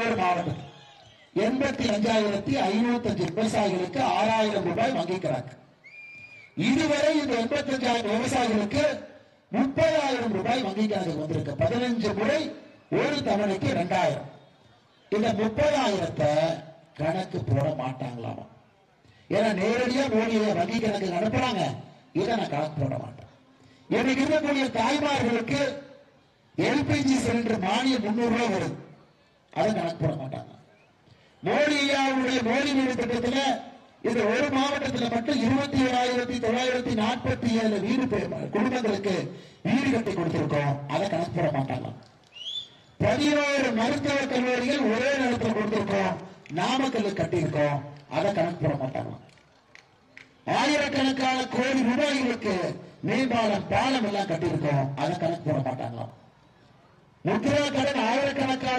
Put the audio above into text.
ஒரு மாவட்டம் 85,505 விவசாயிகளுக்கு 6,000 ரூபாய் வங்கிக்கிறாங்க. இதுவரை இந்த 85,000 விவசாயிகளுக்கு 30,000 ரூபாய் வங்கிக்கிறாங்க வந்திருக்கு. 15 முறை ஒரு தவணைக்கு 2,000. இந்த 30,000 கணக்கு போட மாட்டாங்களாம். ஏன்னா நேரடியா மோடியை வங்கி கணக்கு அனுப்புறாங்க. இதை நான் கணக்கு போட மாட்டேன். எனக்கு இருக்கக்கூடிய தாய்மார்களுக்கு எல்பிஜி சிலிண்டர் மானியம் 300 ரூபாய் வருது. அதை கணக்கு போட மாட்டாங்க. மோடியாவுடைய மோடி வீடு திட்டத்தில் இந்த ஒரு மாவட்டத்தில் மட்டும் 27,947 வீடு குடும்பங்களுக்கு வீடு கட்டி கொடுத்திருக்கோம். அதை கணக்கு போட மாட்டாங்க. 11 மருத்துவக் கல்லூரிகள் ஒரே நேரத்தில் கொடுத்திருக்கோம். நாமக்கல் கட்டியிருக்கோம். அதை கணக்கு போட மாட்டாங்க. ஆயிரக்கணக்கான கோடி ரூபாய்களுக்கு மேம்பாலம் பாலம் எல்லாம் கட்டியிருக்கோம். அதை கணக்கு போட மாட்டாங்களாம். முத்ரா கடன் ஆயிரக்கணக்கான